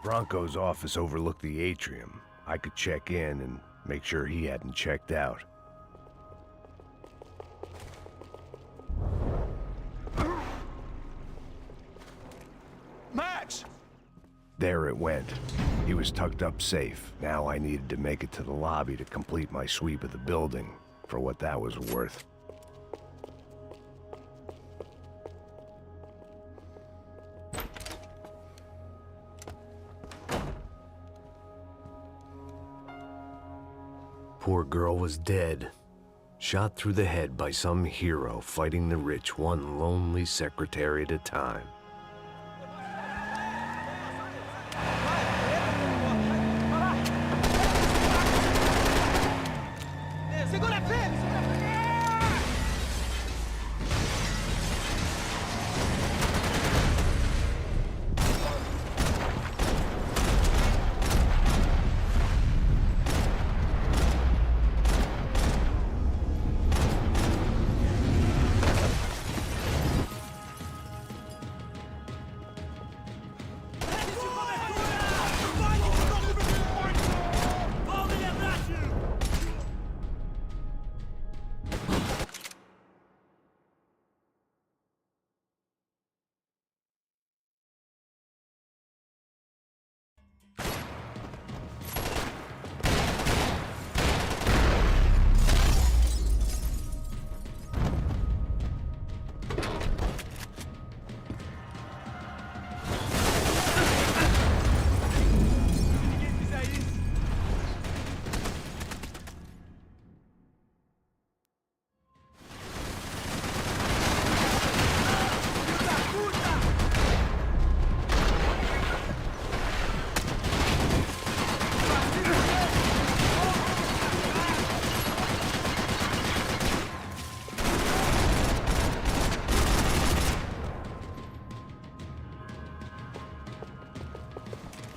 Bronco's office overlooked the atrium. I could check in and make sure he hadn't checked out. Max! There it went. He was tucked up safe. Now I needed to make it to the lobby to complete my sweep of the building, for what that was worth. Poor girl was dead. Shot through the head by some hero fighting the rich one lonely secretary at a time.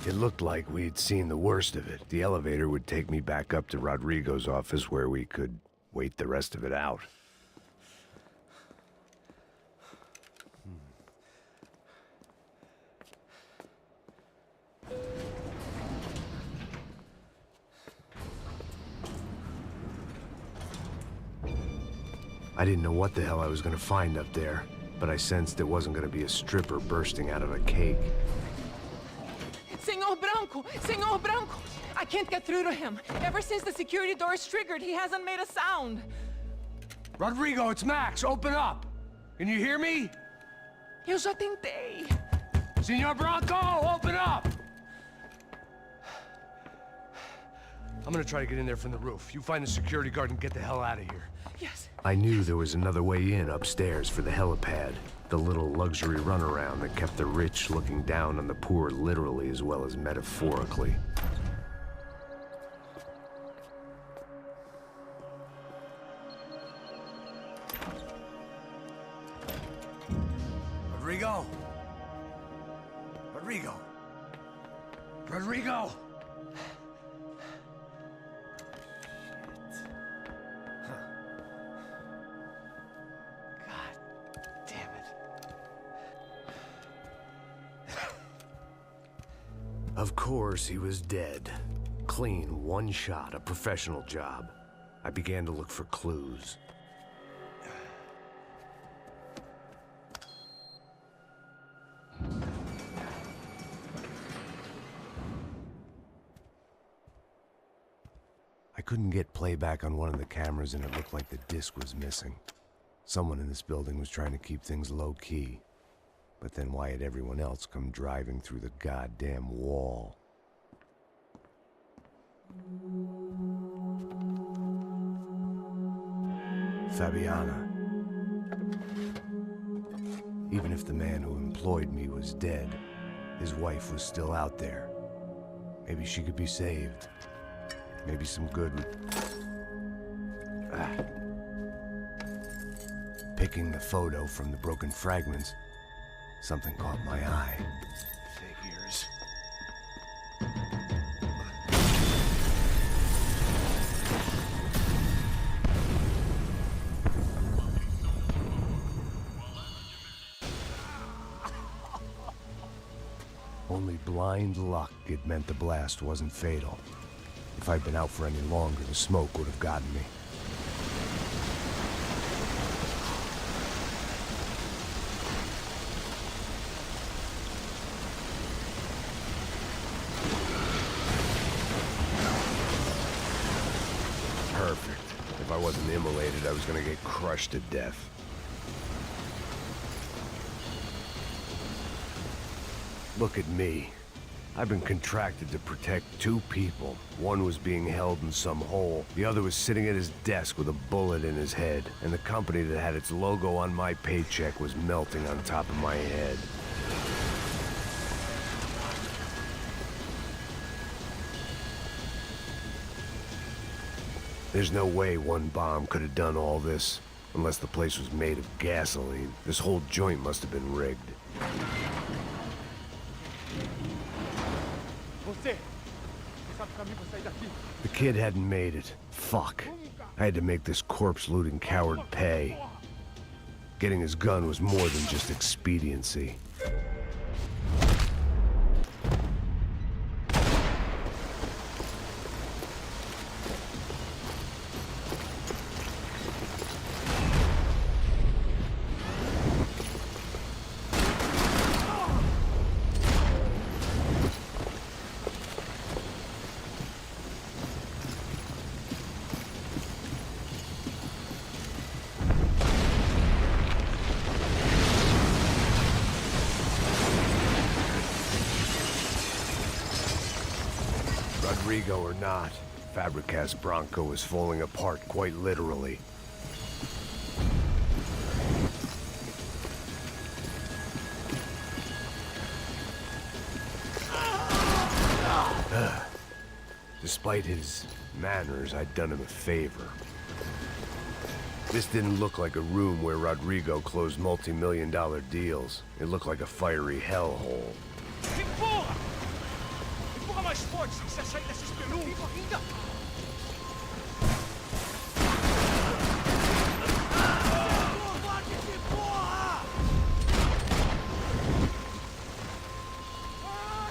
It looked like we'd seen the worst of it. The elevator would take me back up to Rodrigo's office where we could wait the rest of it out. I didn't know what the hell I was gonna find up there, but I sensed it wasn't gonna be a stripper bursting out of a cake. Senor Branco! I can't get through to him. Ever since the security door is triggered, he hasn't made a sound. Rodrigo, it's Max. Open up. Can you hear me? Eu já tentei. Senor Branco, open up! I'm gonna try to get in there from the roof. You find the security guard and get the hell out of here. Yes. I knew there was another way in upstairs for the helipad. The little luxury runaround that kept the rich looking down on the poor literally as well as metaphorically. Rodrigo! Rodrigo! Rodrigo! Of course, he was dead. Clean, one shot, a professional job. I began to look for clues. I couldn't get playback on one of the cameras and it looked like the disc was missing. Someone in this building was trying to keep things low-key. But then why had everyone else come driving through the goddamn wall? Fabiana. Even if the man who employed me was dead, his wife was still out there. Maybe she could be saved. Maybe some good would... Picking the photo from the broken fragments, something caught my eye. Figures. Only blind luck it meant the blast wasn't fatal. If I'd been out for any longer, the smoke would have gotten me. Perfect. If I wasn't immolated, I was gonna get crushed to death. Look at me. I've been contracted to protect two people. One was being held in some hole. The other was sitting at his desk with a bullet in his head. And the company that had its logo on my paycheck was melting on top of my head. There's no way one bomb could have done all this. Unless the place was made of gasoline. This whole joint must have been rigged. The kid hadn't made it. Fuck. I had to make this corpse-looting coward pay. Getting his gun was more than just expediency. Rodrigo or not, Fabricast Bronco is falling apart quite literally. Despite his manners, I'd done him a favor. This didn't look like a room where Rodrigo closed multi-million-dollar deals. It looked like a fiery hellhole. Mais forte se quiser sair dessa espelunca ainda. Covarde de porra!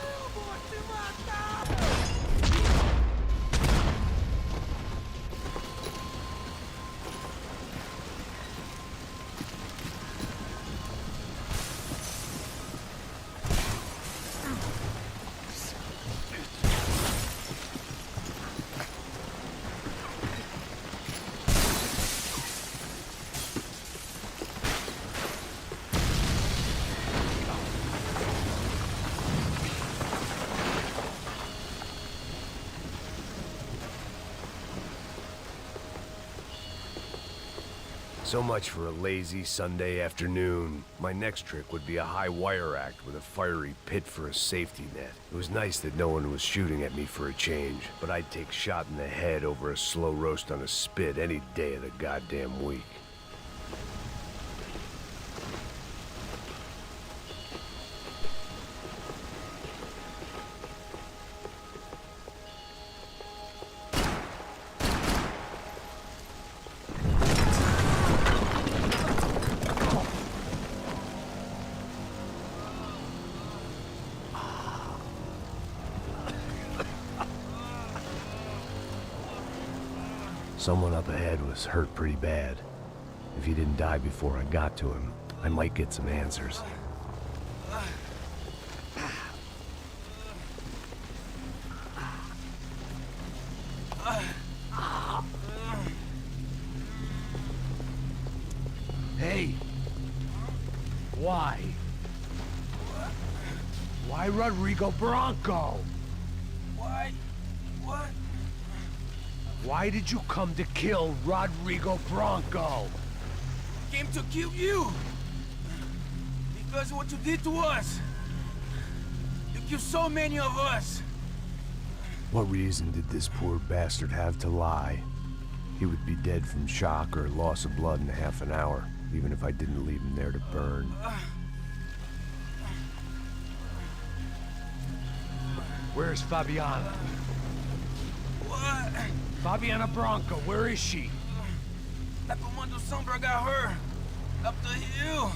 Eu vou te matar! So much for a lazy Sunday afternoon. My next trick would be a high wire act with a fiery pit for a safety net. It was nice that no one was shooting at me for a change, but I'd take shot in the head over a slow roast on a spit any day of the goddamn week. Someone up ahead was hurt pretty bad. If he didn't die before I got to him, I might get some answers. Hey! Why? Why Rodrigo Bronco? Why? What? Why did you come to kill Rodrigo Bronco? Came to kill you! Because of what you did to us! You killed so many of us! What reason did this poor bastard have to lie? He would be dead from shock or loss of blood in half an hour, even if I didn't leave him there to burn. Where's Fabiana? What? Fabiana Bronco, where is she? That Comando Sombra got her. Up the hill.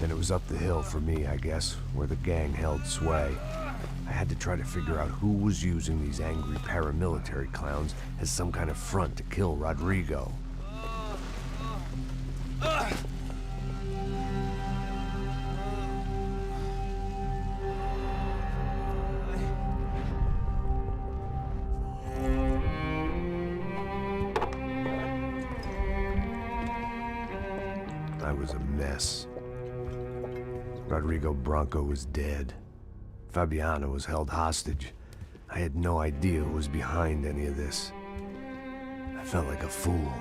Then it was up the hill for me, I guess, where the gang held sway. I had to try to figure out who was using these angry paramilitary clowns as some kind of front to kill Rodrigo. I was a mess. Rodrigo Bronco was dead. Fabiana was held hostage. I had no idea who was behind any of this. I felt like a fool.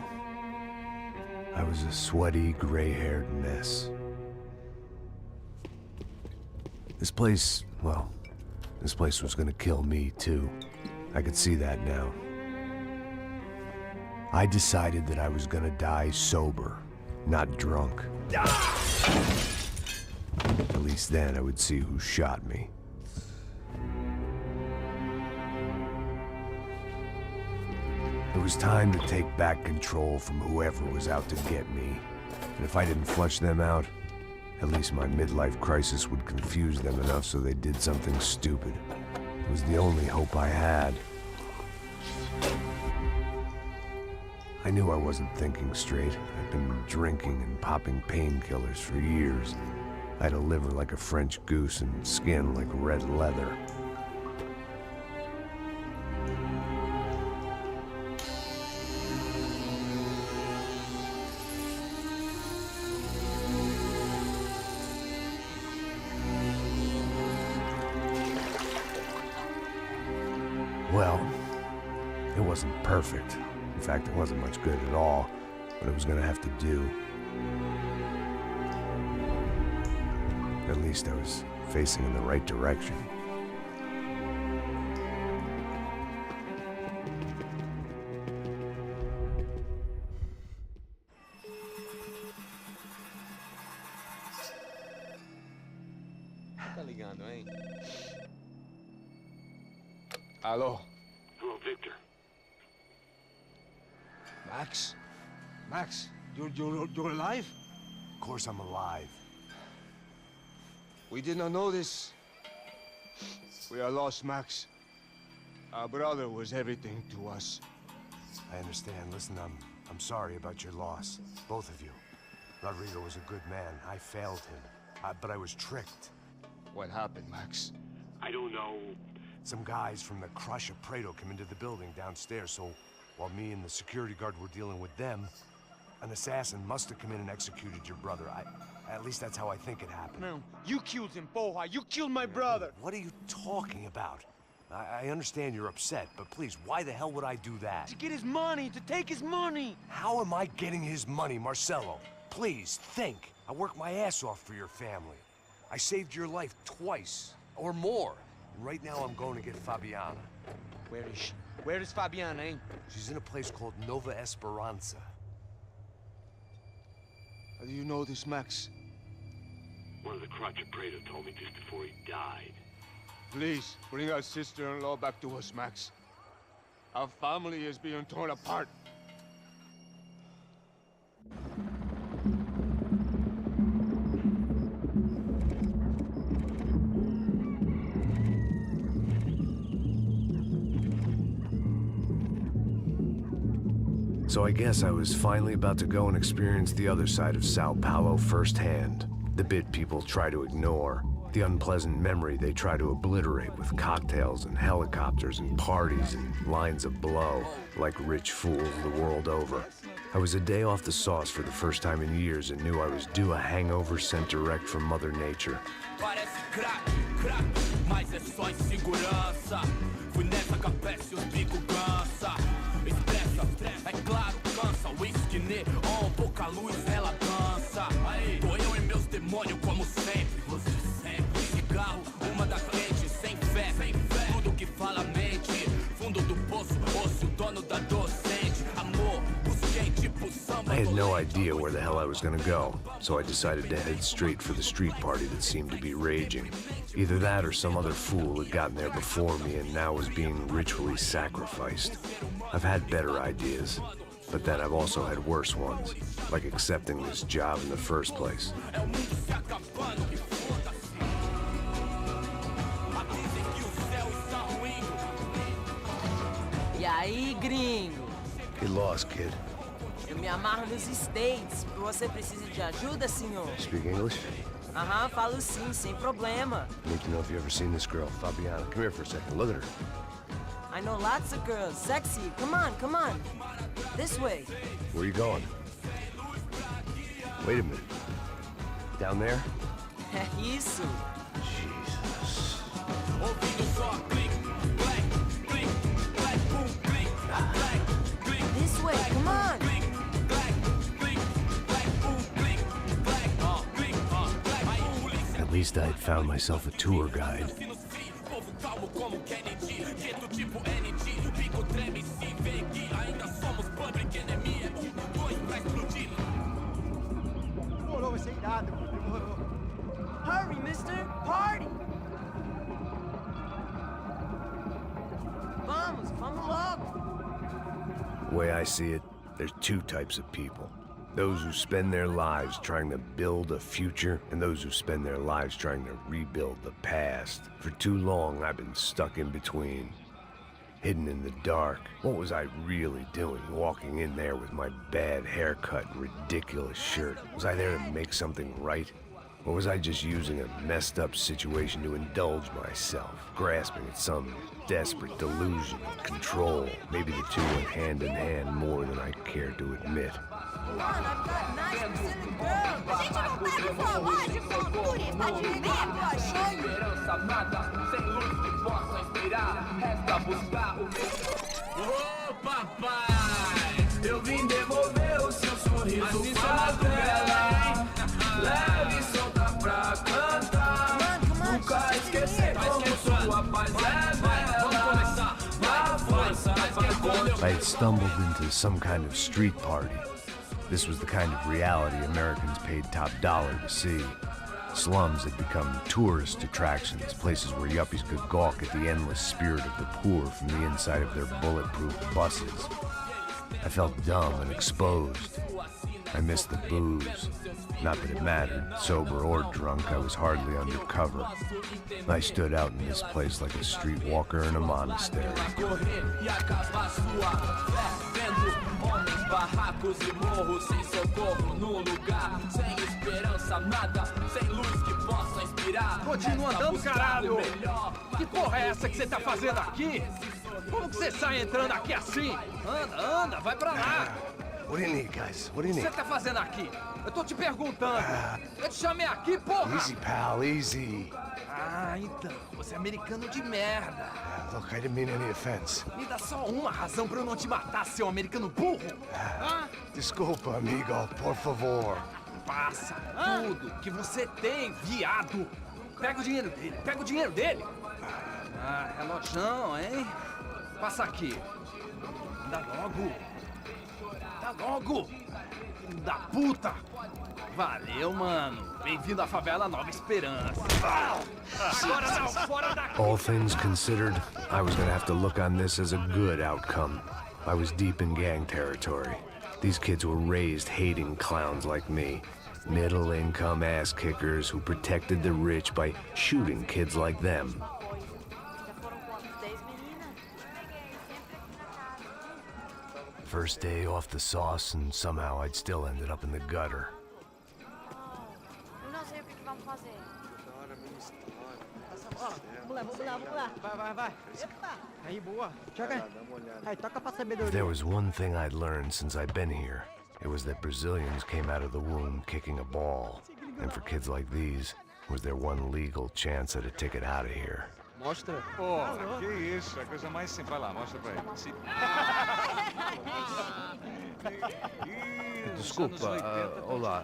I was a sweaty, gray-haired mess. This place, well, this place was gonna kill me too. I could see that now. I decided that I was gonna die sober, not drunk. At least then I would see who shot me. It was time to take back control from whoever was out to get me. And if I didn't flush them out, at least my midlife crisis would confuse them enough so they did something stupid. It was the only hope I had. I knew I wasn't thinking straight. I'd been drinking and popping painkillers for years. I had a liver like a French goose and skin like red leather. Well, it wasn't perfect. In fact, it wasn't much good at all, but it was gonna have to do. At least I was facing in the right direction. Tá ligando, hein? Alô? Hello, Victor. Max? Max, you're alive? Of course I'm alive. We did not know this. We are lost, Max. Our brother was everything to us. I understand. Listen, I'm sorry about your loss. Both of you. Rodrigo was a good man. I failed him. But I was tricked. What happened, Max? I don't know. Some guys from the Crush of Prado came into the building downstairs, so while me and the security guard were dealing with them, an assassin must have come in and executed your brother. At least that's how I think it happened. No, you killed him, porra. You killed my brother. What are you talking about? I understand you're upset, but please, why the hell would I do that? To get his money, to take his money. How am I getting his money, Marcelo? Please, think. I worked my ass off for your family. I saved your life twice, or more. And right now I'm going to get Fabiana. Where is she? Where is Fabiana, eh? She's in a place called Nova Esperanza. How do you know this, Max? One of the Crotch of Prado told me just before he died. Please, bring our sister-in-law back to us, Max. Our family is being torn apart. So I guess I was finally about to go and experience the other side of Sao Paulo firsthand. The bit people try to ignore. The unpleasant memory they try to obliterate with cocktails and helicopters and parties and lines of blow, like rich fools the world over. I was a day off the sauce for the first time in years and knew I was due a hangover sent direct from Mother Nature. Como sempre, você sempre. Cigarro, uma da frente, sem fé, tudo que fala mente. Fundo do poço, osso, dono da docente. Amor, busquei tipo samba. I had no idea where the hell I was gonna go, so I decided to head straight for the street party that seemed to be raging. Either that or some other fool had gotten there before me and now was being ritually sacrificed. I've had better ideas, but then I've also had worse ones, like accepting this job in the first place. E aí, gringo? Get lost, kid. Eu me amarro nos States. Você precisa de ajuda, senhor? Speak English? Aham, falo sim, sem problema. Need to know if you ever seen this girl, Fabiana. Come here for a second. Look at her. I know lots of girls. Sexy. Come on, come on. This way. Where you going? Wait a minute. Down there? É isso. Jesus. This way, come on. At least I'd found myself a tour guide. Hurry, mister. Party. Vamos logo. The way I see it, there's two types of people. Those who spend their lives trying to build a future, and those who spend their lives trying to rebuild the past. For too long, I've been stuck in between. Hidden in the dark. What was I really doing walking in there with my bad haircut and ridiculous shirt? Was I there to make something right? Or was I just using a messed up situation to indulge myself, grasping at some desperate delusion of control? Maybe the two went hand in hand more than I care to admit. Come on, I've got nice Brazilian girls. A gente não tá no zoológico, turista de merda. Esperança nada, sem luz que possa inspirar. Resta buscar o Ô papai, eu vim devolver o seu sorriso favela. Leve e solta pra cantar. Nunca esquecer como sua paz é bela. Vá força, I had stumbled into some kind of street party. This was the kind of reality Americans paid top dollar to see. Slums had become tourist attractions, places where yuppies could gawk at the endless spirit of the poor from the inside of their bulletproof buses. I felt dumb and exposed. I missed the booze. Not that it mattered, sober or drunk, I was hardly undercover. I stood out in this place like a streetwalker in a monastery. barracos e morros sem socorro no lugar, sem esperança nada, sem luz que possa inspirar. Continua andando, caralho! Que porra é essa que você tá fazendo aqui? Como que você sai entrando aqui assim? Anda, vai pra lá! What do you need, guys? What do you O que need? você tá fazendo aqui? Eu tô te perguntando. Eu te chamei aqui, porra! Easy, pal, easy. Ah, então, você é americano de merda. Look, I didn't mean any offense. Me dá só uma razão pra eu não te matar, seu americano burro. Desculpa, amigo, por favor. Passa tudo que você tem, viado. Pega o dinheiro dele, Ah, relojão, hein? Passa aqui. Dá logo. Filho da puta. Valeu, mano. Bem-vindo à favela Nova Esperança. Agora não, fora daqui. All things considered, I was gonna have to look on this as a good outcome. I was deep in gang territory. These kids were raised hating clowns like me. Middle-income ass-kickers who protected the rich by shooting kids like them. First day off the sauce, and somehow I'd still ended up in the gutter. Não sei o que vamos fazer. Vamos lá. Vai. Epa. Aí, boa. Joga. Aí, toca pra sabedoria. If there was one thing I'd learned since I'd been here, it was that Brazilians came out of the womb kicking a ball. And for kids like these, was their one legal chance at a ticket out of here. Mostra. Pô, que isso, a coisa mais simples. Vai lá, mostra pra ele. Desculpa, olá.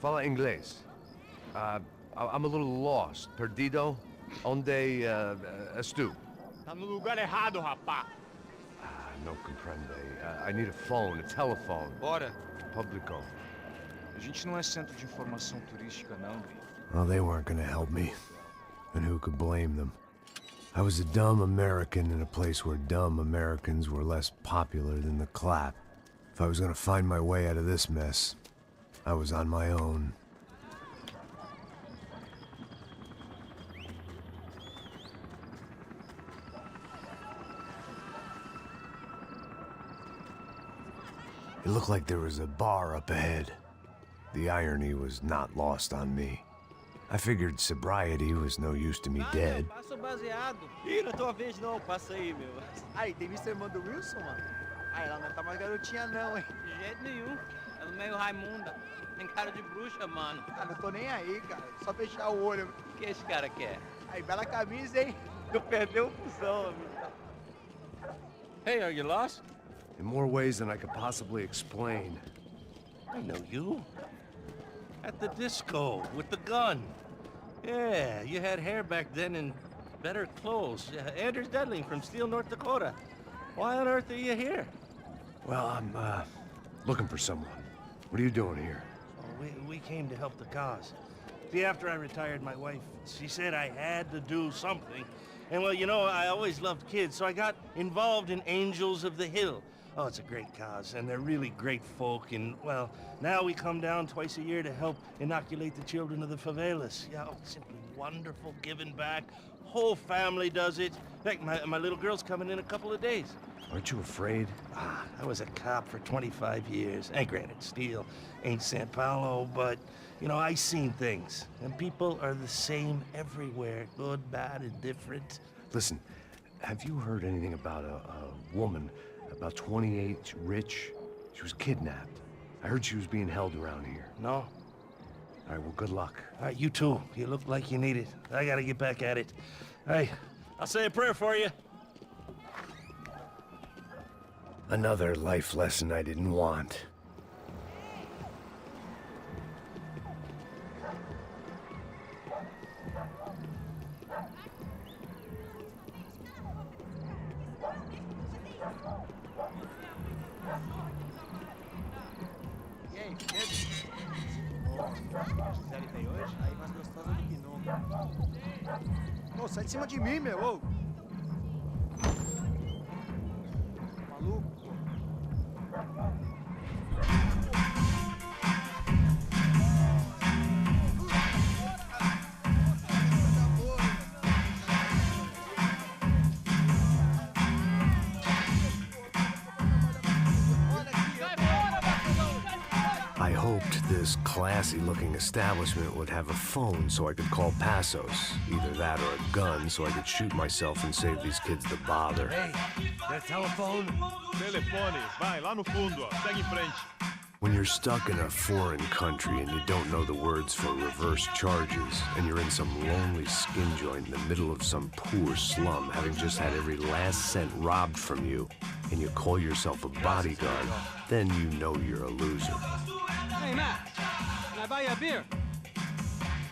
Fala inglês. I'm a little lost. Perdido? Onde és tu? Tá no lugar errado, rapá. Não compreende. I need a phone, a telephone. Bora. Publico. A gente não é centro de informação turística, não, Vi. Well, they weren't gonna help me. And who could blame them? I was a dumb American in a place where dumb Americans were less popular than the clap. If I was gonna find my way out of this mess, I was on my own. It looked like there was a bar up ahead. The irony was not lost on me. I figured sobriety was no use to me dead. Passa o baseado. Ih, não é tua vez não, passa aí, meu. Aí, tem visto a irmã do Wilson, mano? Aí, ela não tá mais garotinha não, hein? De jeito nenhum. Ela é meio Raimunda. Tem cara de bruxa, mano. Ah, não tô nem aí, cara. Só fechar o olho. O que esse cara quer? Aí, bela camisa, hein? Eu perdi o fusão, amigo. Hey, are you lost? In more ways than I could possibly explain. I know you. At the disco, with the gun. Yeah, you had hair back then and better clothes. Anders Dedling from Steele, North Dakota. Why on earth are you here? Well, I'm, looking for someone. What are you doing here? We came to help the cause. See, after I retired, my wife, she said I had to do something. And well, you know, I always loved kids, so I got involved in Angels of the Hill. Oh, it's a great cause, and they're really great folk, and, well, now we come down twice a year to help inoculate the children of the favelas. Yeah, oh, simply wonderful, giving back. Whole family does it. In fact, my little girl's coming in a couple of days. Aren't you afraid? I was a cop for 25 years. And granted, Steele ain't San Paulo, but, you know, I seen things. And people are the same everywhere, good, bad, indifferent. Listen, have you heard anything about a woman, about 28, rich? She was kidnapped. I heard she was being held around here. No? All right, well, good luck. All right, you too. You look like you need it. I gotta get back at it. Hey, I'll say a prayer for you. Another life lesson I didn't want. E aí, Pedro? Gisele tem hoje? Aí, mais gostosa do que nunca. Ô, sai de cima de mim, meu, ô! Maluco? I hoped this classy-looking establishment would have a phone so I could call Passos. Either that or a gun so I could shoot myself and save these kids the bother. Hey, that telephone? Telefone, vai, lá no fundo, ó. Segue em frente. When you're stuck in a foreign country and you don't know the words for reverse charges, and you're in some lonely skin joint in the middle of some poor slum, having just had every last cent robbed from you, and you call yourself a bodyguard, then you know you're a loser. Hey, Matt, can I buy you a beer?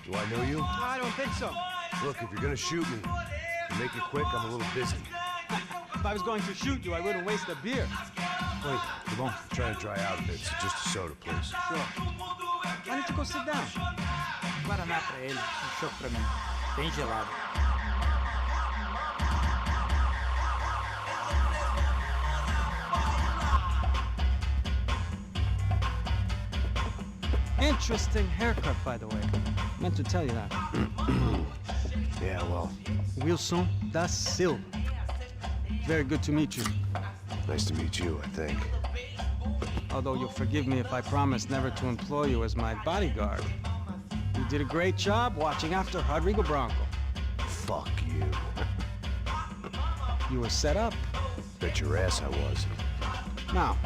Do I know you? I don't think so. Look, if you're gonna shoot me, make it quick, I'm a little busy. If I was going to shoot you, I wouldn't waste a beer. Wait, come on. I'm trying to dry out a bit, so just a soda, please. Sure. Why don't you go sit down? Guaraná pra ele, chopp pra mim. Bem gelado. Interesting haircut, by the way. Meant to tell you that. Yeah, well, Wilson da Silva. Very good to meet you. nice to meet you, I think. Although you'll forgive me if I promise never to employ you as my bodyguard. You did a great job watching after Rodrigo Branco. Fuck you. You were set up. Bet your ass I was. Now,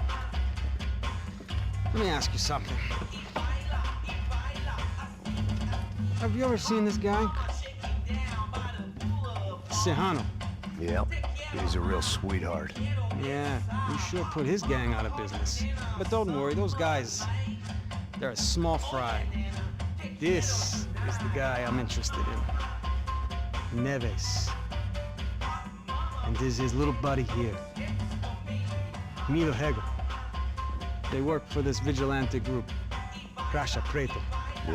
let me ask you something. Have you ever seen this guy? Serrano. Yep, he's a real sweetheart. Yeah, he sure put his gang out of business. But don't worry, those guys, they're a small fry. This is the guy I'm interested in. Neves. And this is his little buddy here. Milo Hegel. They work for this vigilante group, Caixa Preto.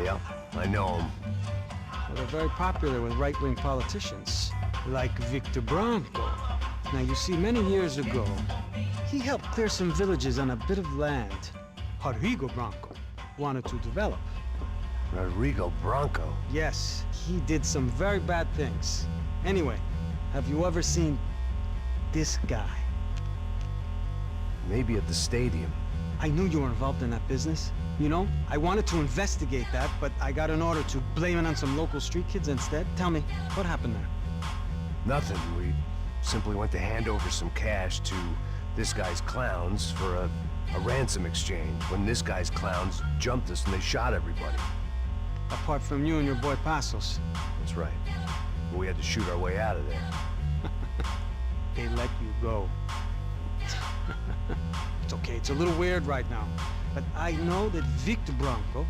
Yep, I know him. Well, they're very popular with right-wing politicians, like Victor Branco. Now, you see, many years ago, he helped clear some villages on a bit of land Rodrigo Branco wanted to develop. Rodrigo Branco? Yes, he did some very bad things. Anyway, have you ever seen this guy? Maybe at the stadium. I knew you were involved in that business. You know, I wanted to investigate that, but I got an order to blame it on some local street kids instead. Tell me, what happened there? Nothing. We simply went to hand over some cash to this guy's clowns for a ransom exchange when this guy's clowns jumped us and they shot everybody. Apart from you and your boy Passos. That's right. But we had to shoot our way out of there. They let you go. It's okay, it's a little weird right now. But I know that Victor Branco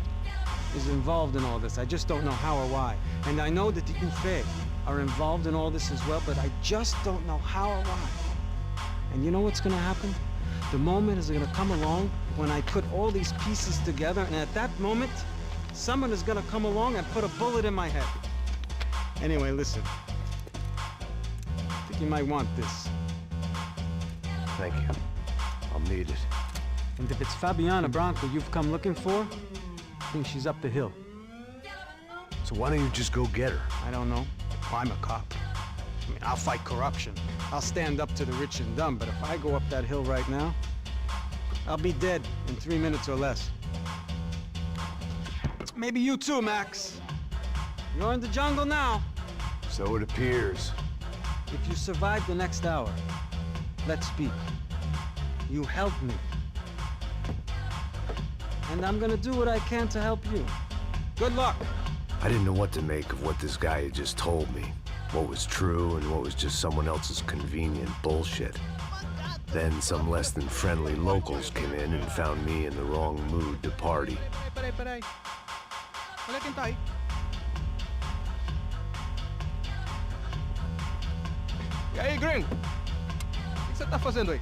is involved in all this. I just don't know how or why. And I know that the UFE are involved in all this as well, but I just don't know how or why. And you know what's gonna happen? The moment is gonna come along when I put all these pieces together, and at that moment, someone is gonna come along and put a bullet in my head. Anyway, listen. I think you might want this. Thank you. I'll need it. And if it's Fabiana Branco you've come looking for, I think she's up the hill. So why don't you just go get her? I don't know. I'm a cop. I mean, I'll fight corruption. I'll stand up to the rich and dumb, but if I go up that hill right now, I'll be dead in 3 minutes or less. Maybe you too, Max. You're in the jungle now. So it appears. If you survive the next hour, let's speak. You help me. And I'm gonna do what I can to help you. Good luck. I didn't know what to make of what this guy had just told me. What was true and what was just someone else's convenient bullshit. Then some less than friendly locals came in and found me in the wrong mood to party. Peraí. Olha quem tá aí. E aí, gringo? O que você tá fazendo aí?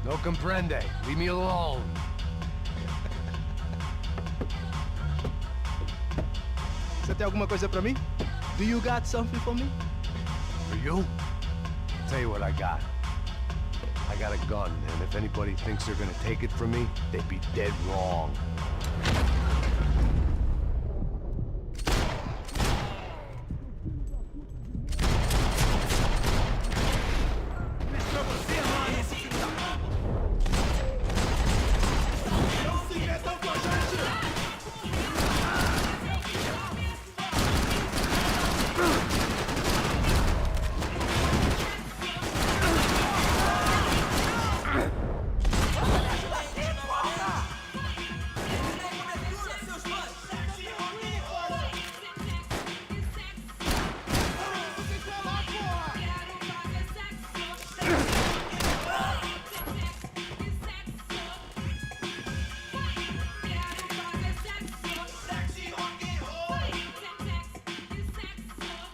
No comprende. Leave me alone. Você tem alguma coisa pra mim? Do you got something for me? For you? I'll tell you what I got. I got a gun, and if anybody thinks they're gonna take it from me, they'd be dead wrong.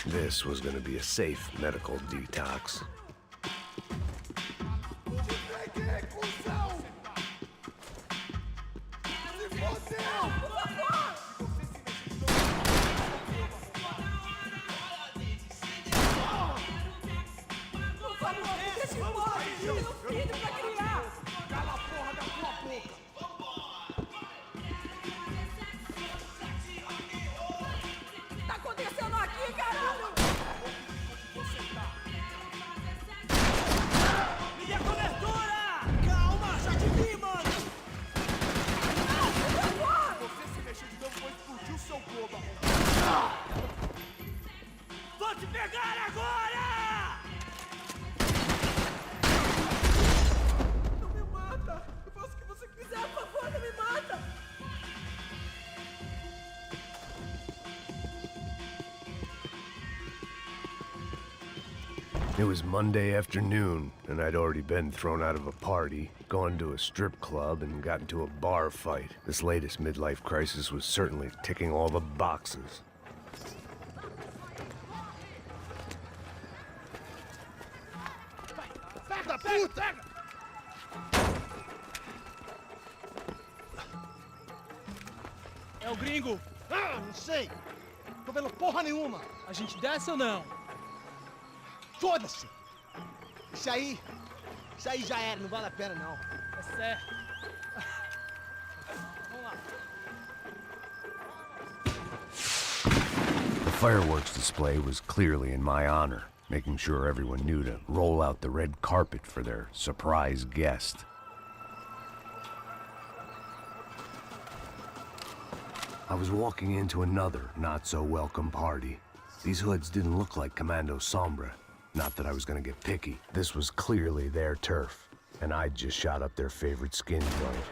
This was gonna be a safe medical detox. It was Monday afternoon, and I'd already been thrown out of a party, gone to a strip club, and got into a bar fight. This latest midlife crisis was certainly ticking all the boxes. Pega, puta! É o gringo. Ah, não sei. Tô vendo porra nenhuma. A gente desce ou não? Foda-se! Isso aí já era, não vale a pena não. É certo. Vamos lá. The fireworks display was clearly in my honor, making sure everyone knew to roll out the red carpet for their surprise guest. I was walking into another not-so-welcome party. These hoods didn't look like Commando Sombra. Not that I was gonna get picky. This was clearly their turf, and I'd just shot up their favorite skin joint.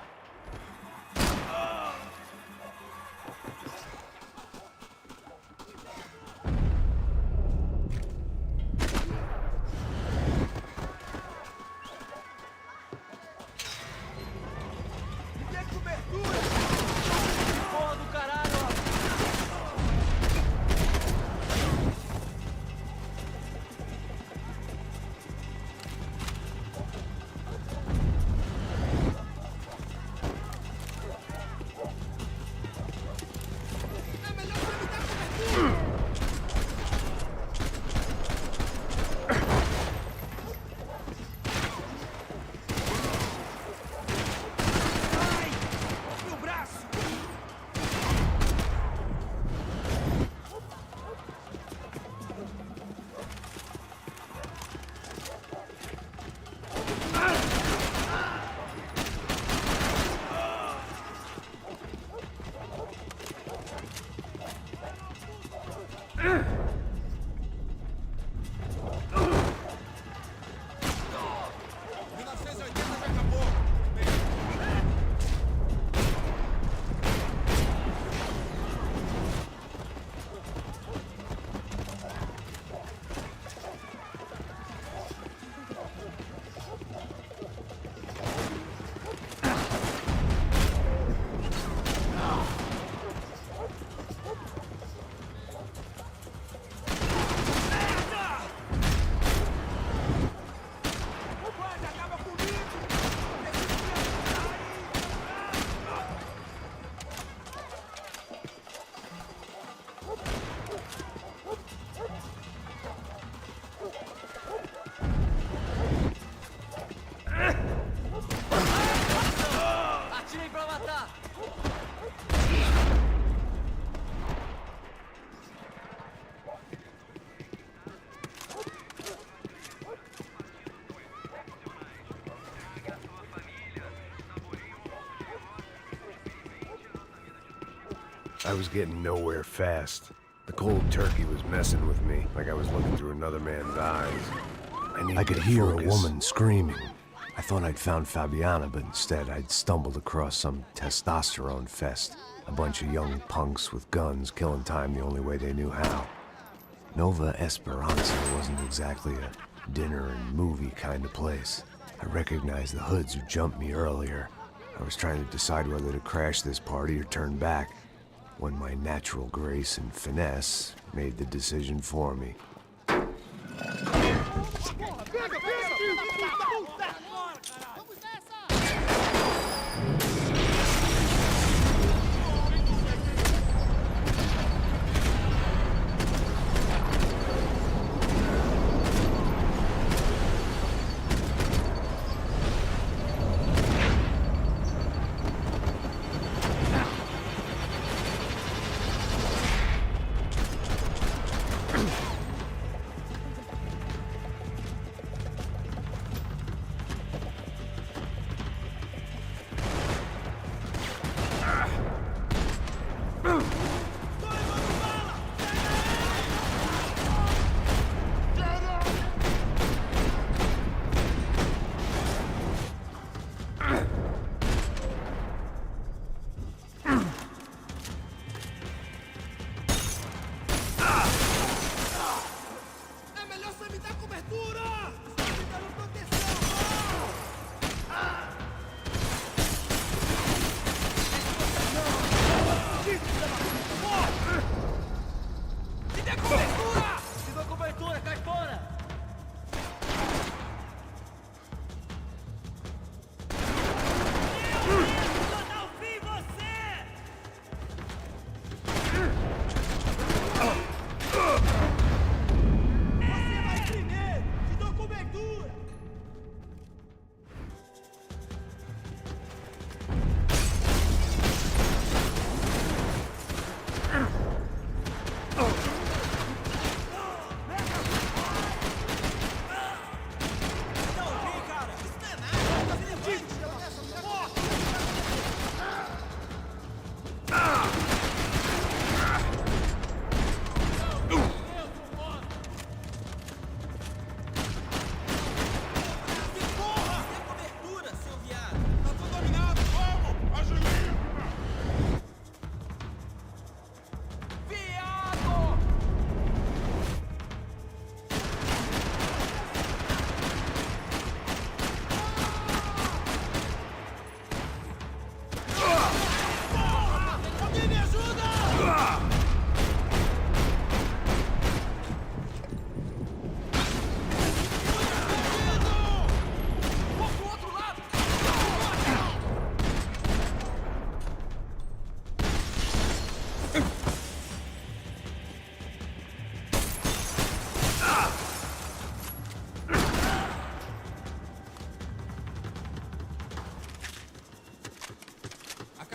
I was getting nowhere fast. The cold turkey was messing with me, like I was looking through another man's eyes. I could hear a woman screaming. I thought I'd found Fabiana, but instead I'd stumbled across some testosterone fest. A bunch of young punks with guns killing time the only way they knew how. Nova Esperanza wasn't exactly a dinner and movie kind of place. I recognized the hoods who jumped me earlier. I was trying to decide whether to crash this party or turn back, when my natural grace and finesse made the decision for me.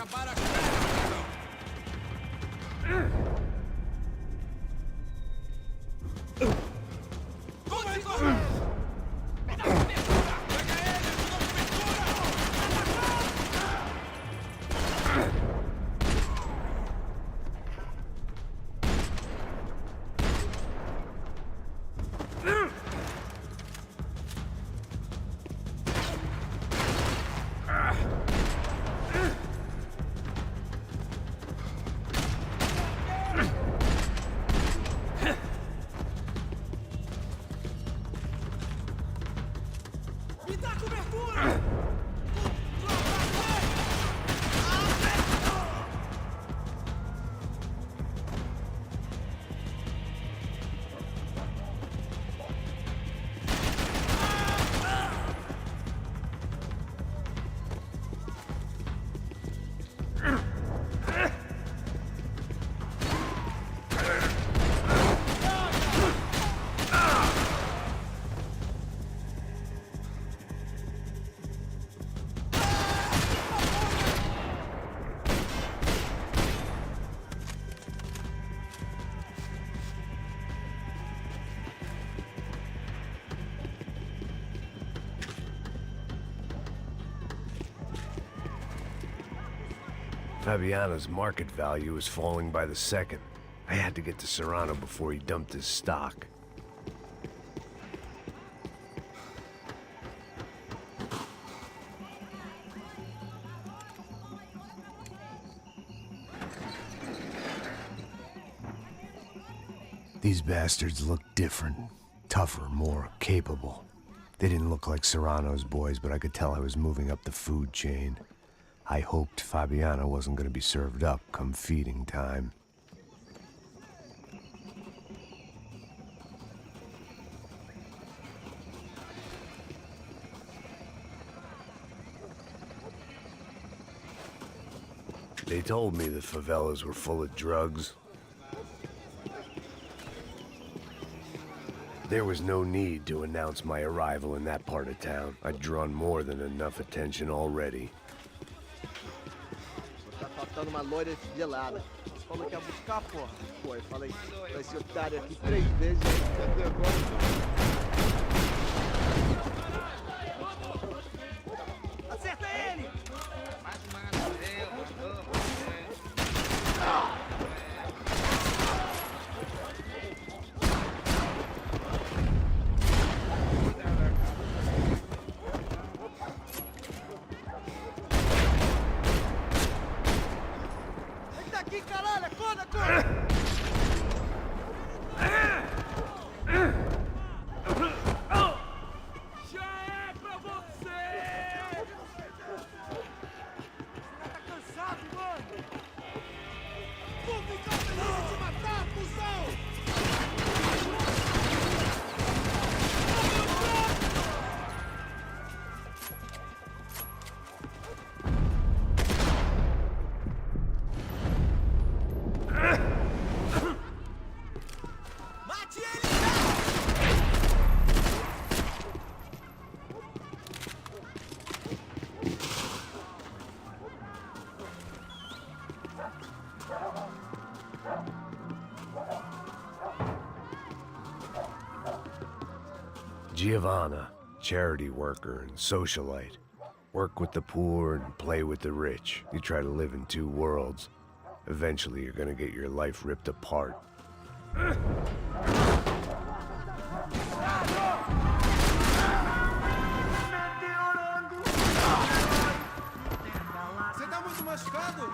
acabar a guerra. Corre, corre! Fabiano's market value is falling by the second. I had to get to Serrano before he dumped his stock. These bastards look different, tougher, more capable. They didn't look like Serrano's boys, but I could tell I was moving up the food chain. I hoped Fabiano wasn't going to be served up come feeding time. They told me the favelas were full of drugs. There was no need to announce my arrival in that part of town. I'd drawn more than enough attention already. Tá faltando uma loira gelada. Você falou que ia buscar, porra. Pô, eu falei, esse otário aqui 3 vezes, até agora. Acerta ele! Giovanna, charity worker and socialite. Work with the poor and play with the rich. You try to live in 2 worlds. Eventually, you're gonna get your life ripped apart. Você tá muito machucado?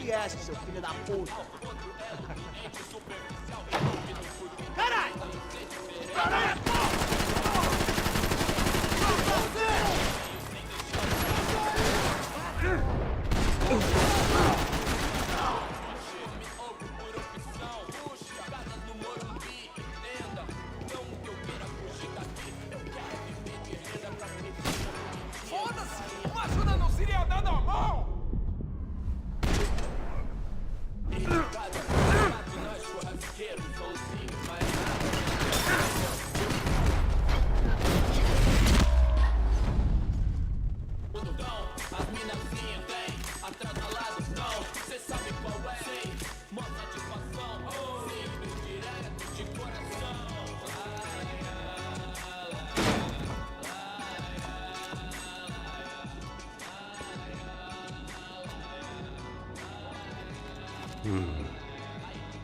QuadCast, seu filho da puta. Caralho! Caralho, Foda-se! Uma ajuda não seria nada mal!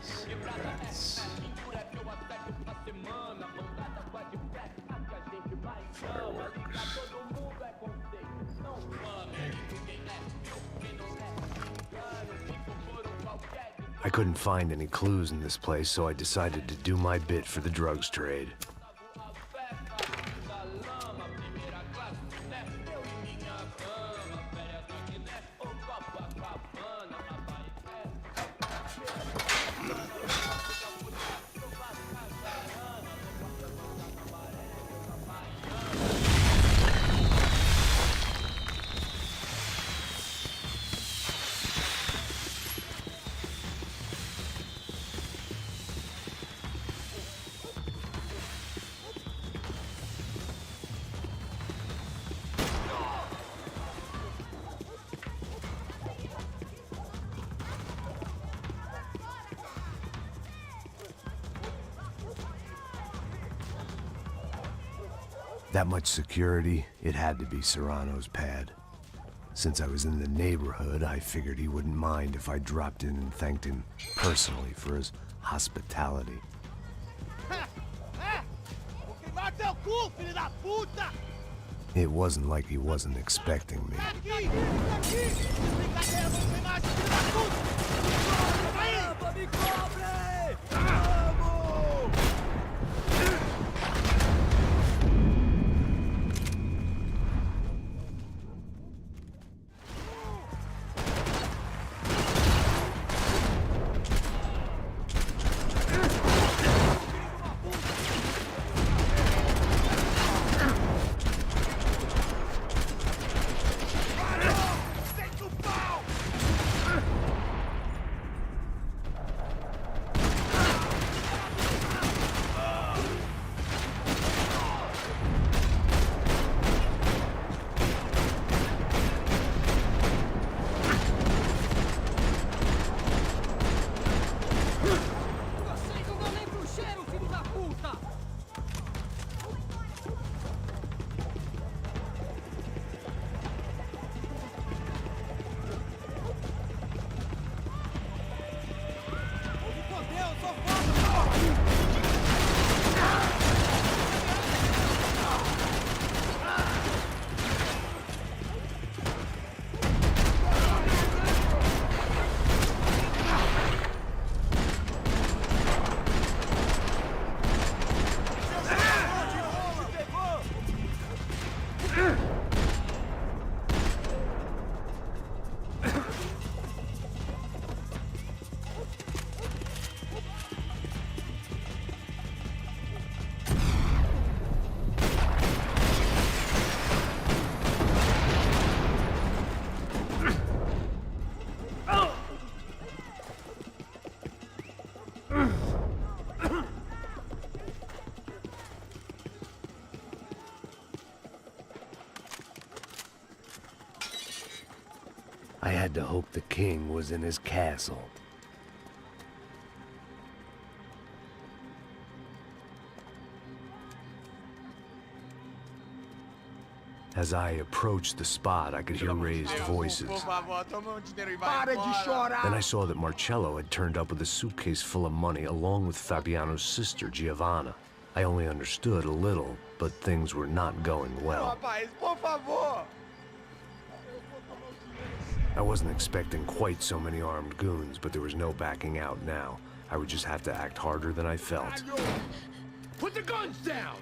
Cigarettes. Fireworks. I couldn't find any clues in this place, so I decided to do my bit for the drugs trade. That much security, it had to be Serrano's pad. Since I was in the neighborhood, I figured he wouldn't mind if I dropped in and thanked him personally for his hospitality. It wasn't like he wasn't expecting me. I had to hope the king was in his castle. As I approached the spot, I could hear raised voices. Then I saw that Marcello had turned up with a suitcase full of money along with Fabiano's sister, Giovanna. I only understood a little, but things were not going well. I wasn't expecting quite so many armed goons, but there was no backing out now. I would just have to act harder than I felt. Put the guns down!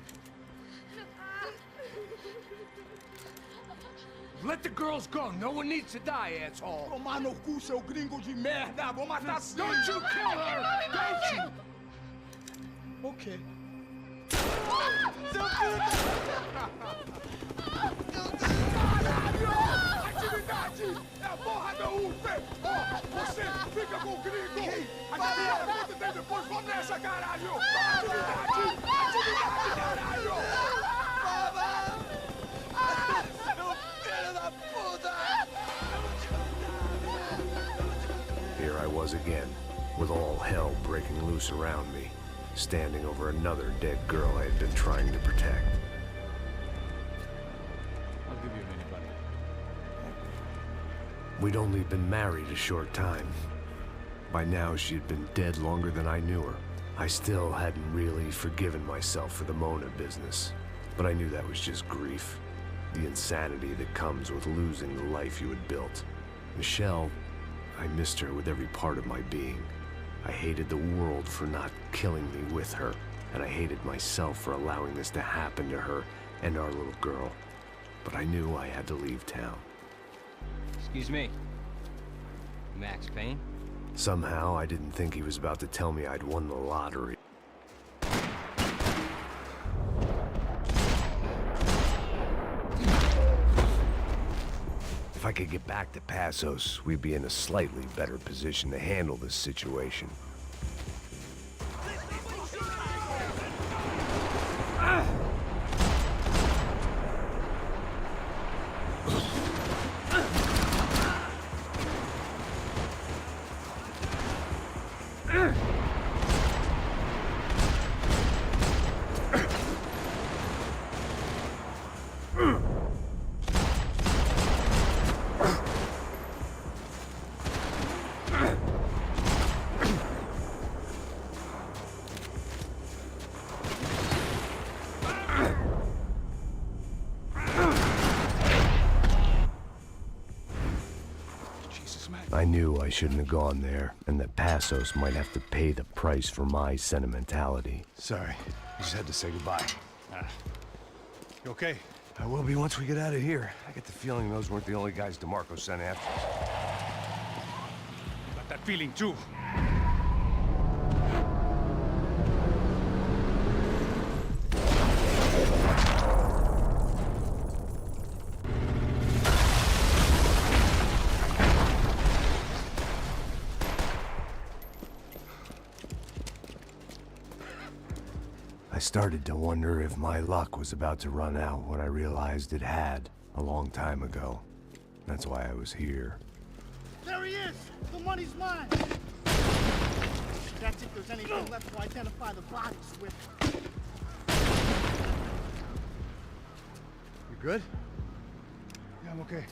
Let the girls go. No one needs to die, asshole. Tomar no cu, seu gringo de merda! Vou matar sim! Don't you kill her! Don't you! Okay. Atividade! É a porra da UP! Ó, você fica com o gringo! A gente pergunta até depois, vamos nessa, caralho! Atividade! Atividade, caralho! Here I was again, with all hell breaking loose around me, standing over another dead girl I had been trying to protect. I'll give you a minute, buddy. We'd only been married a short time. By now, she had been dead longer than I knew her. I still hadn't really forgiven myself for the Mona business, but I knew that was just grief. The insanity that comes with losing the life you had built. Michelle, I missed her with every part of my being. I hated the world for not killing me with her, and I hated myself for allowing this to happen to her and our little girl. But I knew I had to leave town. Excuse me. Max Payne? Somehow, I didn't think he was about to tell me I'd won the lottery. If I could get back to Passos, we'd be in a slightly better position to handle this situation. I knew I shouldn't have gone there, and that Passos might have to pay the price for my sentimentality. Sorry, I just had to say goodbye. You okay? I will be once we get out of here. I get the feeling those weren't the only guys DeMarco sent after us. Got that feeling too. I started to wonder if my luck was about to run out when I realized it had a long time ago. That's why I was here. There he is! The money's mine! That's if there's anything left to identify the bodies with. You good? Yeah, I'm okay.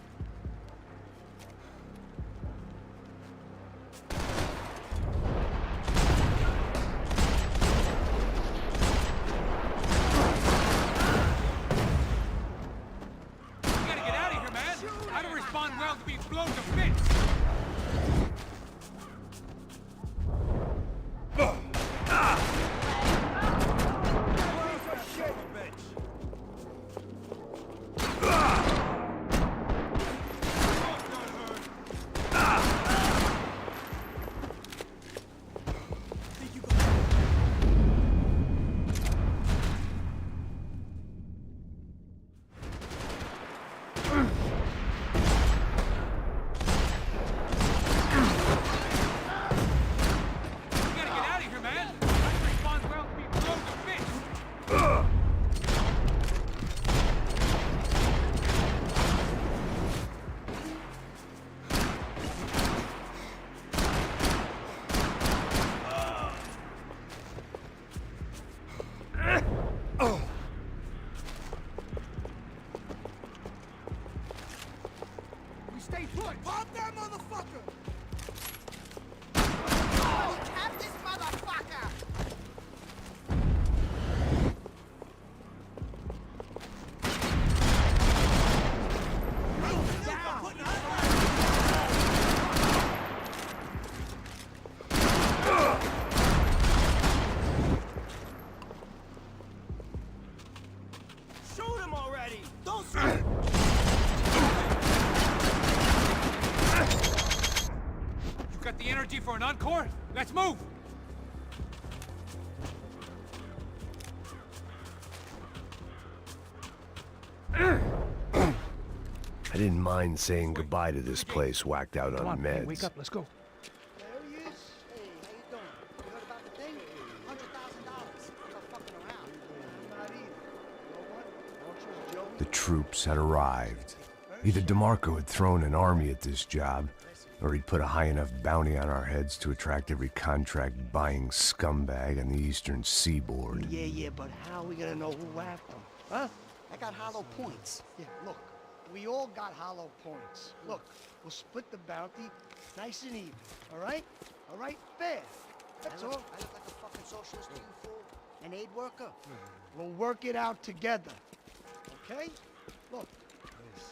Well to be blown to bits! got the energy for an encore? Let's move! I didn't mind saying goodbye to this place whacked out on meds. Wake up, let's go. There he is. Hey, how you doing? You heard about the thing? $100,000. I'm not fucking around. I'm not either. You know what? Don't you, Joey? The troops had arrived. Either DeMarco had thrown an army at this job, or he'd put a high enough bounty on our heads to attract every contract-buying scumbag on the eastern seaboard. Yeah, but how are we gonna know who whacked them? Huh? I got hollow points. Yeah, look. We all got hollow points. Look, we'll split the bounty nice and even. All right? All right? Fair. That's all. I look like a fucking socialist to you, fool. An aid worker. We'll work it out together. Okay? Look.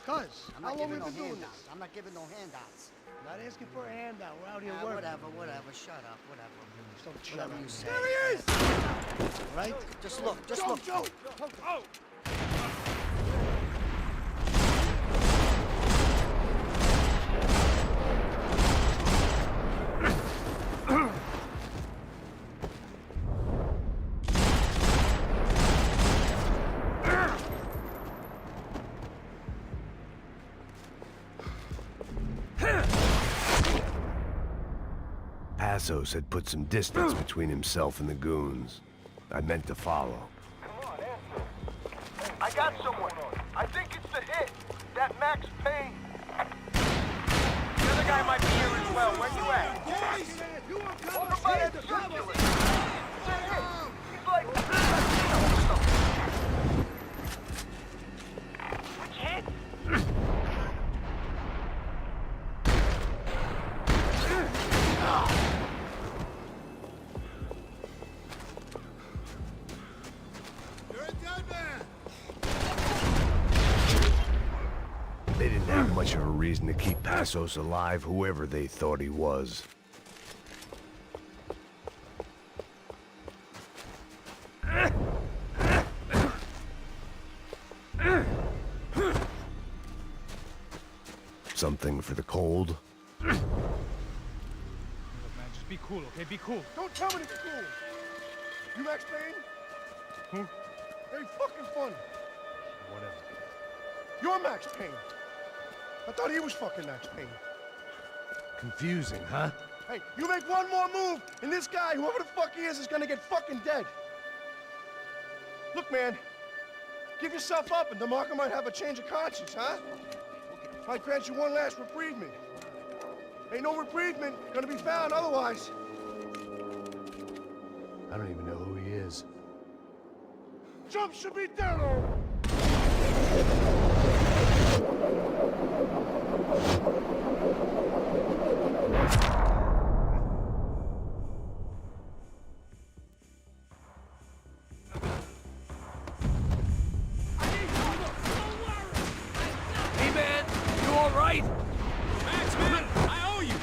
Cuz, how long have we been doing this? I'm not giving no handouts. Not asking for a handout. We're out here working. Whatever. Shut up. Whatever you say. There he is! All right? Just look. Joe! Oh! Passos had put some distance between himself and the goons. I meant to follow. Come on, answer. I got someone. I think it's the hit. That MAXPAYNE. The other guy might be here as well. Where you at? Over by that circular. He's like... Which hit? They didn't have much of a reason to keep Passos alive, whoever they thought he was. Something for the cold? Look, man, just be cool, okay? Be cool. Don't tell me to be cool. You MAXPAYNE? Who? Very fucking funny. Whatever. You're MAXPAYNE. I thought he was fucking MAXPAYNE. Confusing, huh? Hey, you make one more move, and this guy, whoever the fuck he is gonna get fucking dead. Look, man, give yourself up, and DeMarco might have a change of conscience, huh? Might grant you one last reprievement. Ain't no reprievement gonna be found otherwise. I don't even know who he is. Jump should be down. Hey, man, you all right? Max, man, I owe you!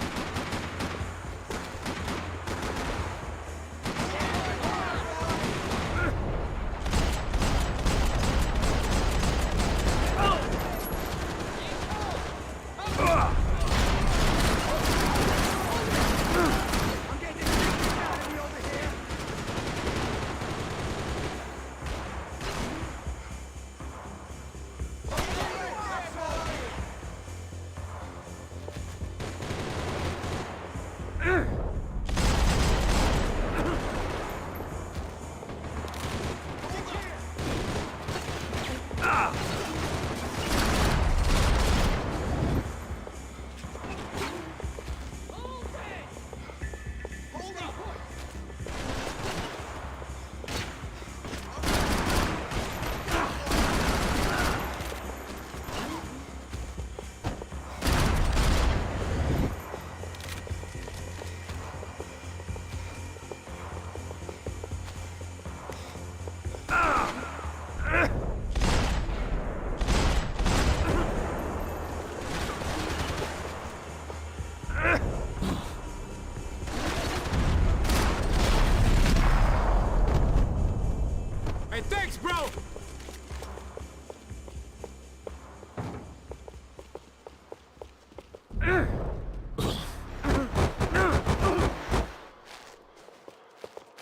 Hey, thanks, bro!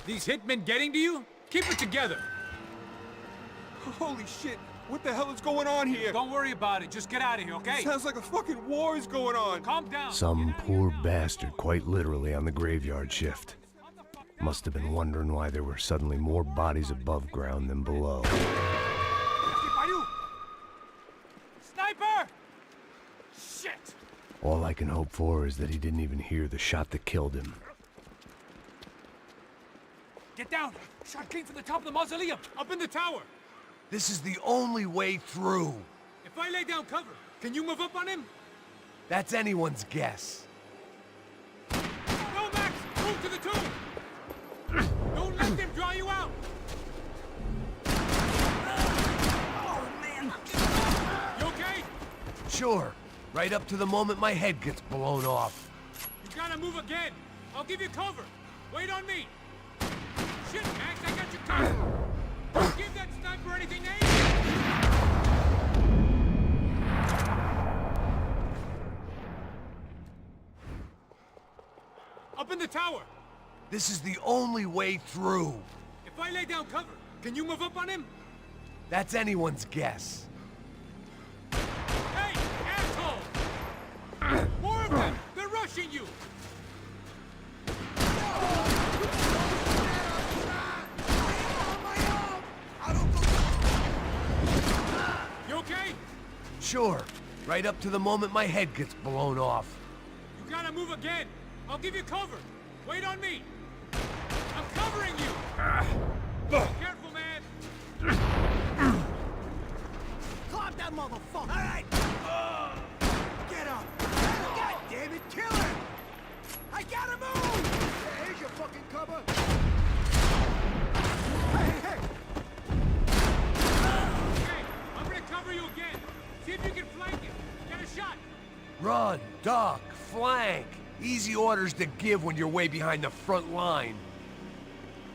These hitmen getting to you? Keep it together. Holy shit! What the hell is going on here? Don't worry about it. Just get out of here, okay? Sounds like a fucking war is going on. Calm down. Some poor bastard quite literally on the graveyard shift. Must have been wondering why there were suddenly more bodies above ground than below. Sniper! Shit! All I can hope for is that he didn't even hear the shot that killed him. Get down! Shot came from the top of the mausoleum! Up in the tower! This is the only way through. If I lay down cover, can you move up on him? That's anyone's guess. Go, Max! Move to the tomb! Don't let them draw you out! Oh, man! You okay? Sure. Right up to the moment my head gets blown off. You gotta move again! I'll give you cover! Wait on me! Shit, Max, I got you covered! Don't give that sniper anything to aim! Up in the tower! This is the only way through. If I lay down cover, can you move up on him? That's anyone's guess. Hey, asshole! More of them! They're rushing you! You okay? Sure. Right up to the moment my head gets blown off. You gotta move again! I'll give you cover! Wait on me! I'm covering you! Careful, man! Clop that motherfucker! All right! Get up! God damn it, kill him! I gotta move! Here's your fucking cover! Hey! Okay, I'm gonna cover you again! See if you can flank it! Get a shot! Run, duck, flank. Easy orders to give when you're way behind the front line.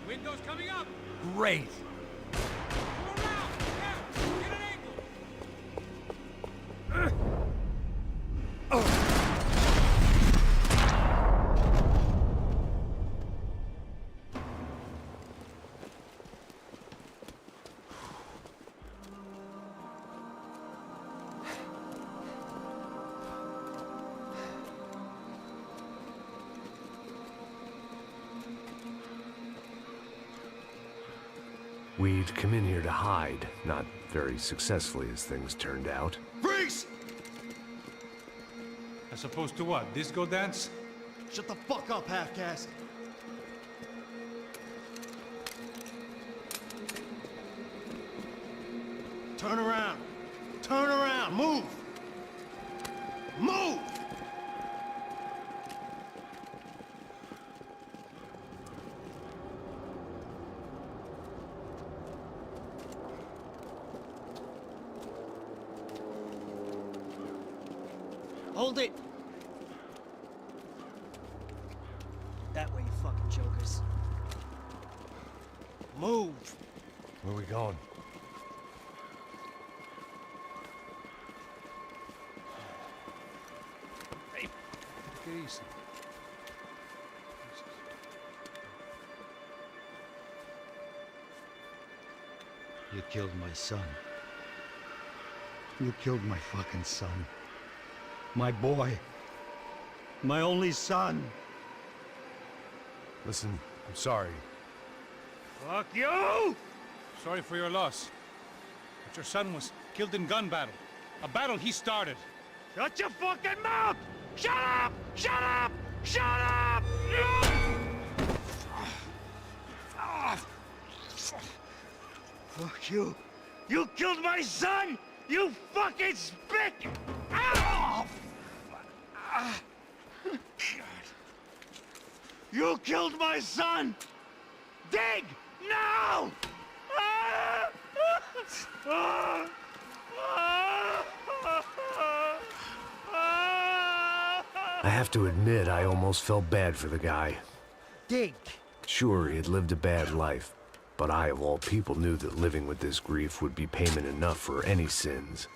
Window's coming up! Great. Go around! Yeah, get an angle! We'd come in here to hide, not very successfully as things turned out. Freeze! As opposed to what? Disco dance? Shut the fuck up, half-caste! Turn around! Turn around! Move! Move! Hold it! That way, you fucking jokers. Move! Where are we going? Hey, take it easy. You killed my son. You killed my fucking son. My boy. My only son. Listen, I'm sorry. Fuck you! Sorry for your loss. But your son was killed in gun battle. A battle he started. Shut your fucking mouth! Shut up! Shut up! Shut up! Fuck you. You killed my son! You fucking spick! Ow! You killed my son! Dig! Now! I have to admit, I almost felt bad for the guy. Dig! Sure, he had lived a bad life, but I, of all people, knew that living with this grief would be payment enough for any sins.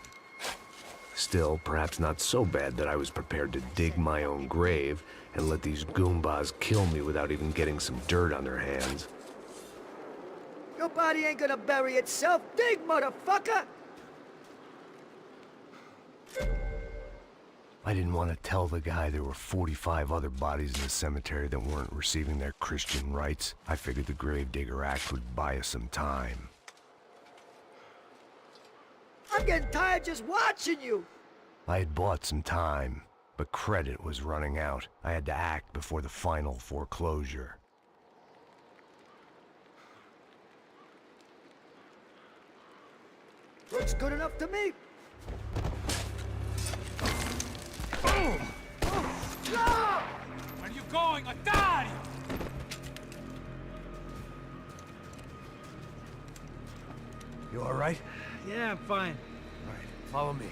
Still, perhaps not so bad that I was prepared to dig my own grave and let these goombas kill me without even getting some dirt on their hands. Your body ain't gonna bury itself. Dig, motherfucker! I didn't want to tell the guy there were 45 other bodies in the cemetery that weren't receiving their Christian rites. I figured the Gravedigger Act would buy us some time. I'm getting tired just watching you. I had bought some time, but credit was running out. I had to act before the final foreclosure. Looks good enough to me. Boom! Where are you going? Otario! You all right? Yeah, I'm fine. All right, follow me.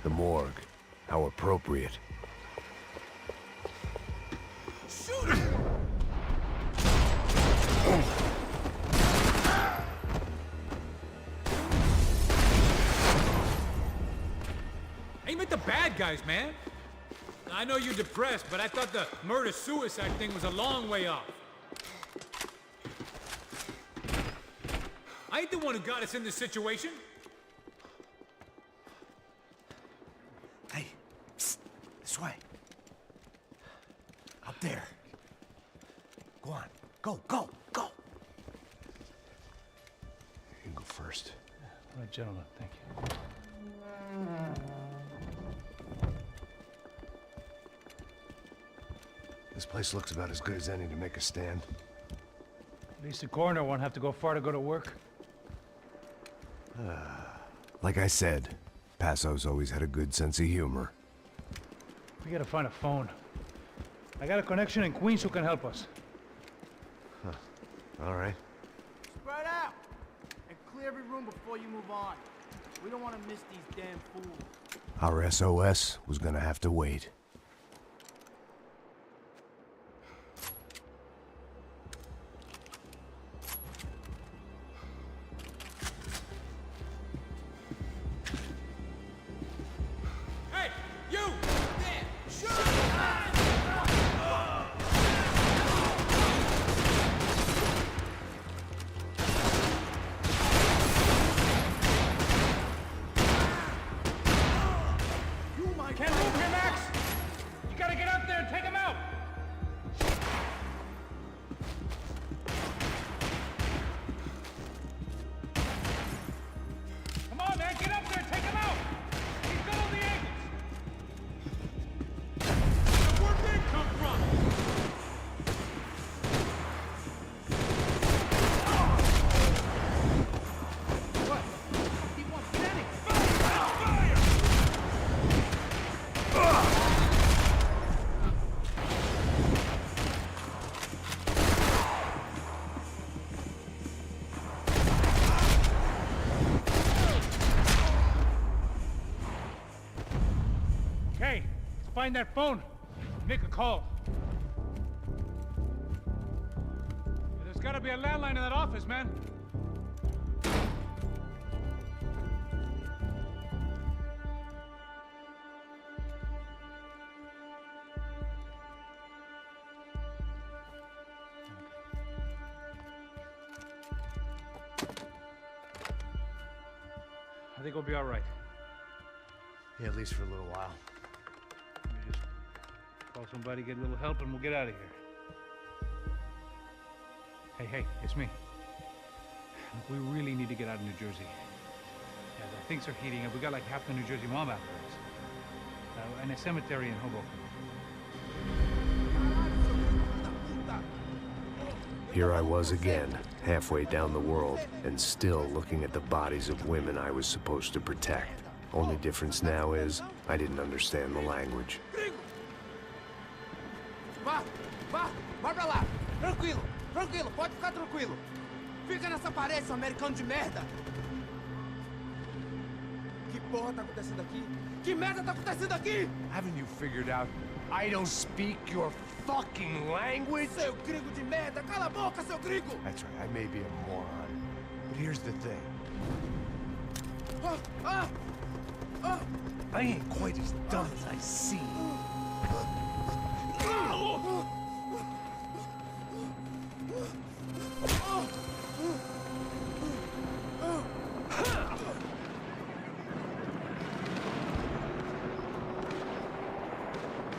The morgue. How appropriate. Shoot him! Aim at the bad guys, man. I know you're depressed, but I thought the murder-suicide thing was a long way off. I ain't the one who got us in this situation. Hey, psst, this way. Up there. Go on, go, go, go. You can go first. All right, gentlemen, thank you. This place looks about as good as any to make a stand. At least the coroner won't have to go far to go to work. Like I said, Passo's always had a good sense of humor. We gotta find a phone. I got a connection in Queens who can help us. Huh. All right. Spread out! And clear every room before you move on. We don't want to miss these damn fools. Our SOS was gonna have to wait. Hey, you! There! Shoot! You can't move here, Max! You gotta get up there and take him out! Come on, man, get up there and take him out! He's good on the angles! Now, where'd they come from? What? He wants Jenny! Fire! Okay, find that phone. Make a call. There's gotta be a landline in that office, man. I think we'll be all right. Yeah, at least for a little while. Let me just call somebody, get a little help, and we'll get out of here. Hey, it's me. Look, we really need to get out of New Jersey. Yeah, things are heating up. We got like half the New Jersey mob after us. And a cemetery in Hoboken. Here I was again, halfway down the world, and still looking at the bodies of women I was supposed to protect. Only difference now is, I didn't understand the language. Vai pra lá. Tranquilo, pode ficar tranquilo. Fica nessa parede, seu americano de merda. Que porra tá acontecendo aqui? Que merda tá acontecendo aqui? Haven't you figured out I don't speak your fucking language? Seu gringo de merda, cala a boca, seu gringo! That's right, I may be a moron, but here's the thing. I ain't quite as dumb as I seem.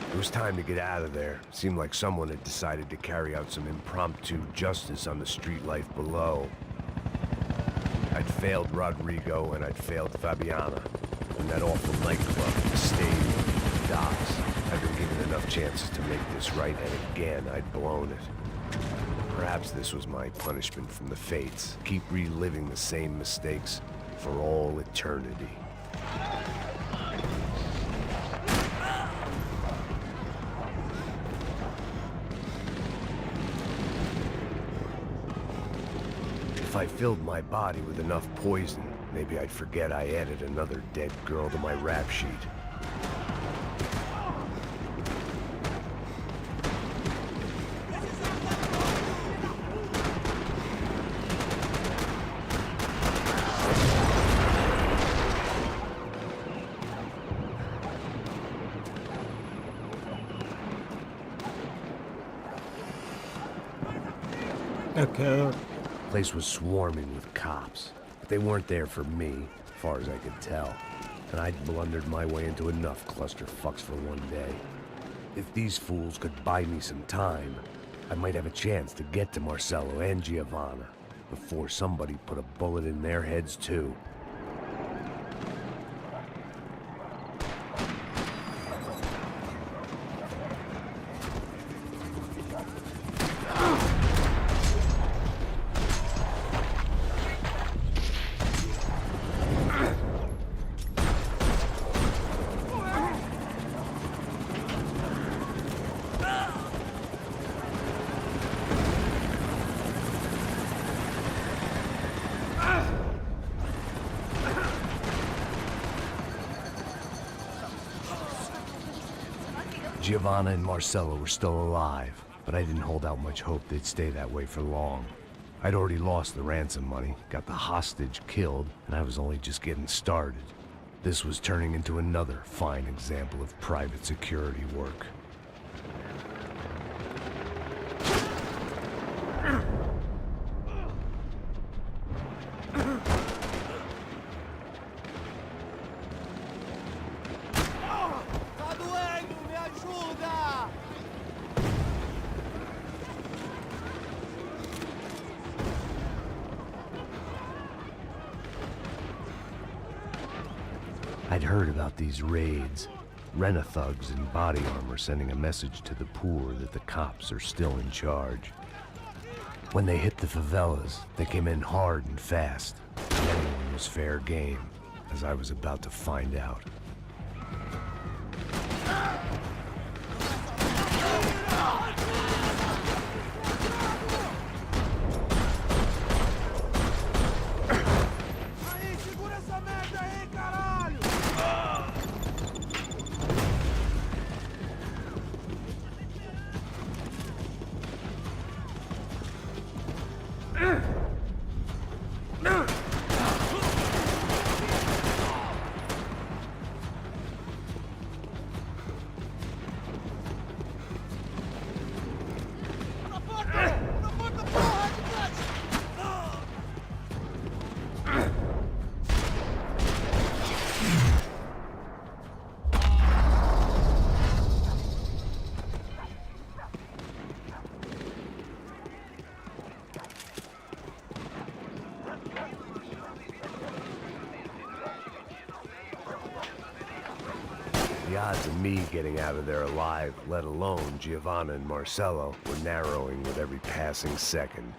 It was time to get out of there. Seemed like someone had decided to carry out some impromptu justice on the street life below. I'd failed Rodrigo and I'd failed Fabiana. And that awful nightclub, the stadium, the docks. I'd been given enough chances to make this right, and again, I'd blown it. Perhaps this was my punishment from the fates. Keep reliving the same mistakes for all eternity. If I filled my body with enough poison, maybe I'd forget I added another dead girl to my rap sheet. Okay. The place was swarming with cops, but they weren't there for me, as far as I could tell. And I'd blundered my way into enough clusterfucks for one day. If these fools could buy me some time, I might have a chance to get to Marcello and Giovanna before somebody put a bullet in their heads too. Giovanna and Marcello were still alive, but I didn't hold out much hope they'd stay that way for long. I'd already lost the ransom money, got the hostage killed, and I was only just getting started. This was turning into another fine example of private security work. I'd heard about these raids. Rent-a-thugs in body armor sending a message to the poor that the cops are still in charge. When they hit the favelas, they came in hard and fast. And anyone was fair game, as I was about to find out. The odds of me getting out of there alive, let alone Giovanna and Marcello, were narrowing with every passing second.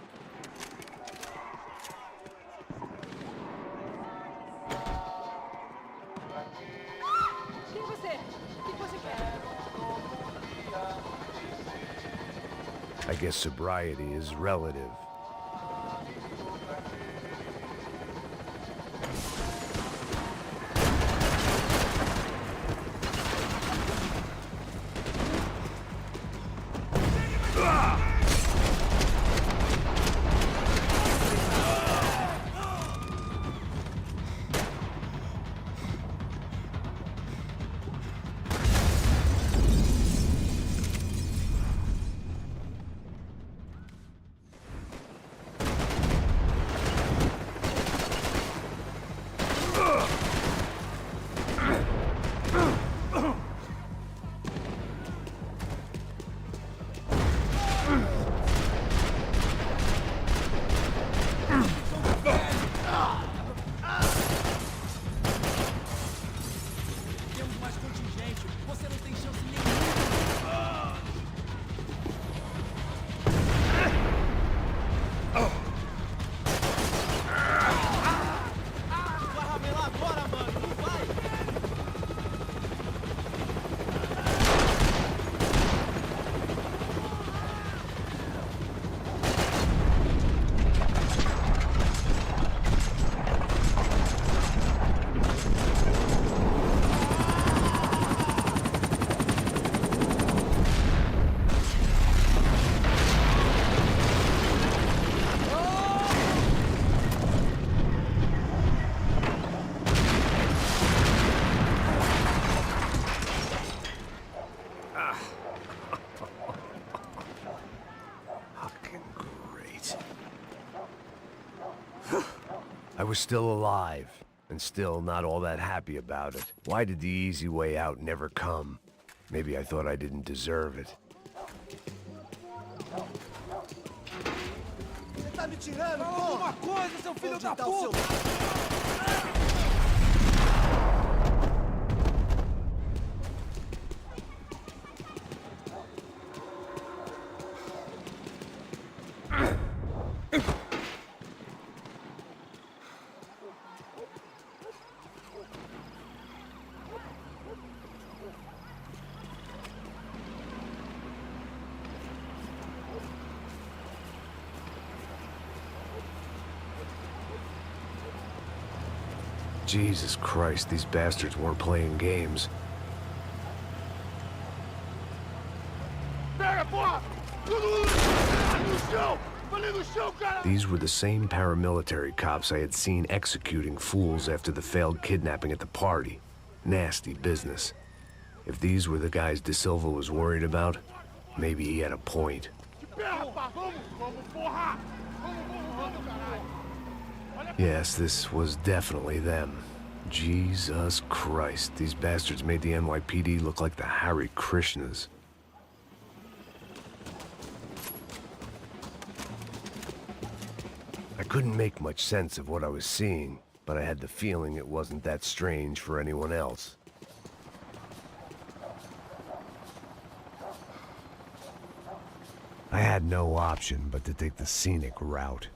I guess sobriety is relative. I was still alive, and still not all that happy about it. Why did the easy way out never come? Maybe I thought I didn't deserve it. Você tá me tirando, pô? Alguma coisa, seu filho da puta! Jesus Christ, these bastards weren't playing games. These were the same paramilitary cops I had seen executing fools after the failed kidnapping at the party. Nasty business. If these were the guys De Silva was worried about, maybe he had a point. Yes, this was definitely them. Jesus Christ, these bastards made the NYPD look like the Hare Krishnas. I couldn't make much sense of what I was seeing, but I had the feeling it wasn't that strange for anyone else. I had no option but to take the scenic route.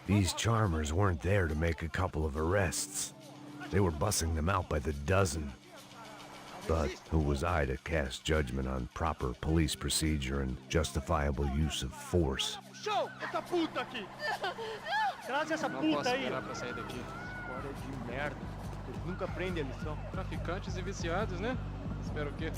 These charmers weren't there to make a couple of arrests. They were bussing them out by the dozen. But who was I to cast judgment on proper police procedure and justifiable use of force? Show! Essa puta aqui! Traz essa puta aí! Não posso esperar pra sair daqui. História de merda. Eles nunca aprendem a lição. Traficantes e viciados, né? Espero o quê?